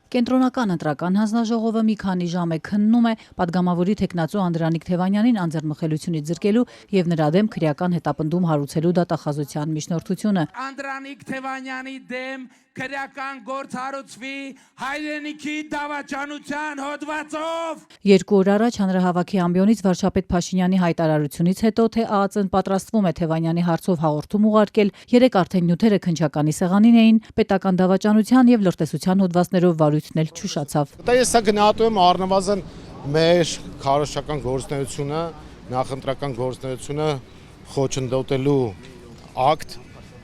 Կենտրոնական ընտրական հանձնաժողովը մի քանի ժամ է քննում է պատգամավորի թեկնածու Անդրանիկ Թևանյանին անձեռնմխելությունից զրկելու եւ նրա դեմ քրեական հետապնդում հարուցելու դատախազության միջնորդությունը։ Անդրանիկ Թևանյանի դեմ քրեական գործ հարուցվի հայրենիքի դավաճանության հոդվածով։ 2 օր առաջ հանրահավաքի ամբիոնից վարչապետ Փաշինյանի հայտարարությունից հետո թե ԱԱԾ-ն պատրաստվում է Թևանյանի հարցով հաղորդում ուղարկել, 3 արդեն նյութերը քննչականի սեղանին էին, պետական դավաճանության եւ լրտեսության հոդվածներով վարույթն էլ չուշացավ։ Ես սա գնահատում եմ առնվազն մեր քարոզչական գործունեությունը, նախընտրական գործունեությունը խոչընդոտելու ակտ,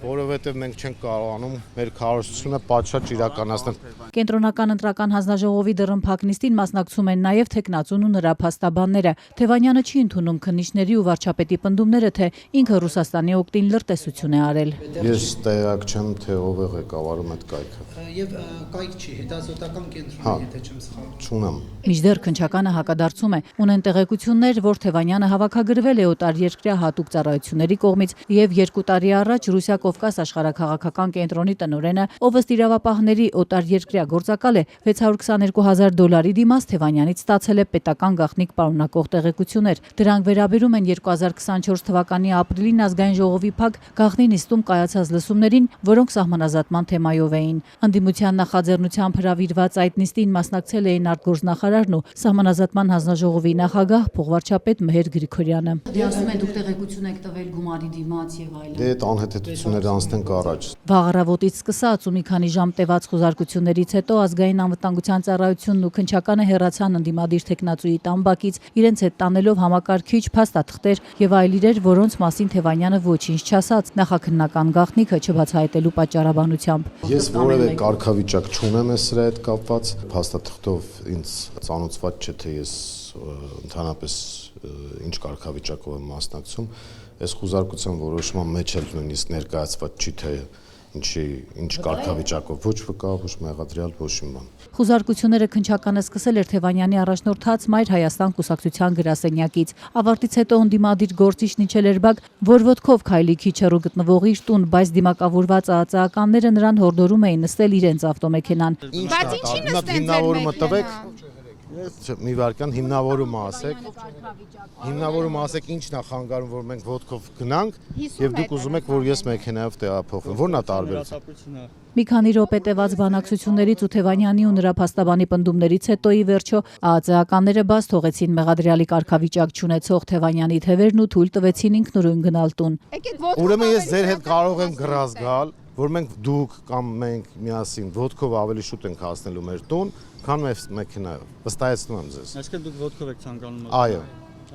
որովհետև մենք չենք կարողանում մեր քարոզությունը պատշաճ իրականացնել։ Կենտրոնական ընտրական հանձնաժողովի դռնփակ նիստին մասնակցում են նաև թեկնածուն ու նրա փաստաբանները։ Թևանյանը չի ընդունում քննիչների ու վարչապետի պնդումները, թե ինքը Ռուսաստանի օգտին լրտեսություն է արել։ Ես տեղյակ չեմ, թե ով է ղեկավարում այդ կայքը։ Եվ կայք չի, հետազոտական կենտրոնը, եթե չեմ սխալվում։ Չունեմ։ Մինչդեռ քննչականը հակադարձում է, ունեն տեղեկություններ, որ Թևանյանը հավաքագրվել է օտարերկրյա հատուկ ծառայությունների կողմից եւ 2 տարի առաջ Ռուսիա Կովկաս աշխարհաքաղաքական կենտրոնի տնօրենը, ով ըստ իրավապահների օտարերկրյա գործակալ է, $622,000 դիմաց Թևանյանից ստացել է պետական գաղտնիք պարունակող տեղեկություններ։ Դրանք վերաբերում են 2024 թվականի ապրիլին ազգային ժողովի փակ գաղտնի նիստում կայացած լսումներին, որոնք սահմանազատման թեմայով էին։ Անդիմության նախաձեռնությամբ հրավիրված այդ նիստին մասնակցել էին արտգործնախարարն ու սահմանազատման հանձնաժողովի նախագահ փոխվարչապետ Մեհեր Գրիգորյանը։ Ասում են դուք տեղեկություն եք տվել գումարի դիմաց եւ այլն։ Դե այդ անհետեցությունները անցնենք առաջ։ Վաղ առավոտից սկսած ու մի քանի ժամ տևած խոզարկություններից հետո ազգային անվտանգության ծառայությունն ու քննչականը հեռացան ընդդիմադիր թեկնածուի տամբակից, իրենց հետ տանելով համակարգիչ, փաստաթղթեր եւ այլ իրեր, որոնց մասին Թևանյանը ոչինչ չասաց նախաքննական գաղտնիքը չբացահայտելու պատճառաբանությամբ։ Ես որևէ կարգավիճակ չունեմ այս սրա հետ կապված, փաստաթղթով ինձ ծանոթված չէ, թե ես ընդհանրապես ինչ կարգավիճակով եմ մասնակցում, այս խոզարկության որոշման մեջ էլ նույնիսկ ներկայացված չի, թե ինչ կարգավիճակով, ոչ վկա, ոչ մեղադրյալ, ոչ մի բան։ Խոզարկությունները քննչականը սկսել էր Թևանյանի առաջնորդած Մայր Հայաստան կուսակցության գրասենյակից։ Ավարտից հետո ընդդիմադիր գործիչն իջել էր բակ, որ ոտքով քայլի քիչ հեռու գտնվող իր տուն, բայց դիմակավորված ԱԱԾ-ականները նրան հորդորում էին նստել իրենց ավտոմեքենան։ Բայց ինչի նստեն հիմնավորումը տվեք։ Ես մի վարքան հիմնավորումը ասեք ինչն է խանգարում, որ մենք ոտքով գնանք եւ դուք ուզում եք, որ ես մեքենայով տեղափոխվեմ։ Որն է տարբերությունը։ Մի քանի րոպե տևած բանակցություններից ու Թևանյանի ու նրա փաստաբանի պնդումներից հետո ի վերջո ԱԱԾ-ականները բաց թողեցին մեղադրյալի կարգավիճակ չունեցող Թևանյանի թևերն ու թույլ տվեցին ինքնուրույն գնալ տուն։ Ուրեմն ես ձեր հետ կարող եմ գրազ գալ, որ մենք դուք կամ մենք միասին ոտքով ավելի շուտ ենք հասնելու մեր տուն, քան մեր մեքենայով։ Վստահեցնում եմ ձեզ։ Այսինքն դուք ոտքով եք ցանկանում։ Այո։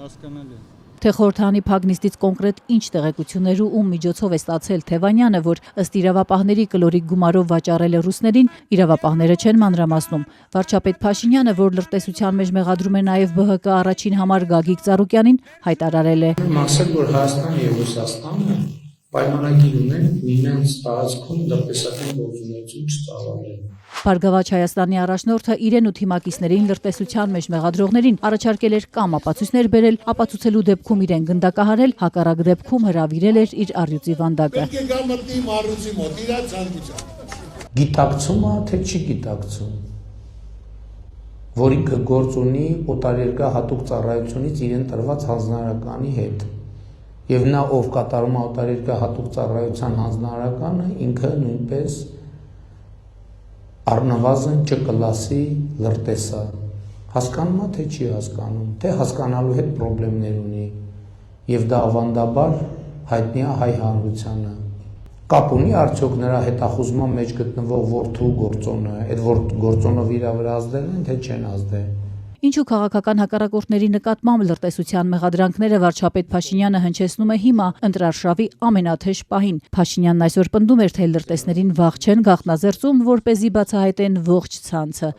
Հասկանալի է։ Թե խորհրդանի փակ նիստից կոնկրետ ինչ տեղեկություններ ու ում միջոցով է ստացել Թևանյանը, որ ըստ իրավապահների կլորիկ գումարով վաճառել է ռուսներին, իրավապահները չեն մանրամասնում։ Վարչապետ Փաշինյանը, որ լրտեսության մեջ մեղադրում է նաև ԲՀԿ առաջին համար Գագիկ Ծառուկյանին, հայտարարել է. Ասել, որ Հայաստանը եւ Ռուսաստանը պայմանագիր ունեն իրենց տարածքում լրտեսական գործունեություն չծավալելու։ Բարգավաճ Հայաստանի առաջնորդը իրեն ու թիմակիցներին լրտեսության մեջ մեղադրողներին առաջարկել էր կամ ապացույցներ բերել, ապացուցելու դեպքում իրեն գնդակահարել, հակառակ դեպքում հրավիրել էր իր առյուծի վանդակը։ Պետք է գա մտնի առյուծի մոտ իր ցանկությամբ։ Գիտակցում է, թե չի գիտակցում, որ ինքը գործ ունի օտարերկրյա հատուկ ծառայությունից իրեն տրված հանձնարարականի հետ։ Եվ նա ով կատարում է օտարերկրյա հատուկ ծառայության հանձնարարականը, ինքը նույնպես առնվազն Չ կլասի լրտես է։ Հասկանում է, թե չի հասկանում, թե հասկանալու հետ խնդիրներ ունի, եւ դա ավանդաբար հայտնի է հայ հանրությանը։ Կապ ունի արդյոք նրա հետախուզման մեջ գտնվող որդու գործոնը, այդ գործոնով իր վրա ազդել են, թե չեն ազդել։ Ինչու քաղաքական հակառակորդների նկատմամբ լրտեսության մեղադրանքները վարչապետ Փաշինյանը հնչեցնում է հիմա ընտրարշավի ամենաթեժ պահին։ Փաշինյանն այսօր պնդում էր, թե լրտեսներին վաղ չեն գաղտնազերծում, որպեսզի բացահայտեն ողջ ցանցը։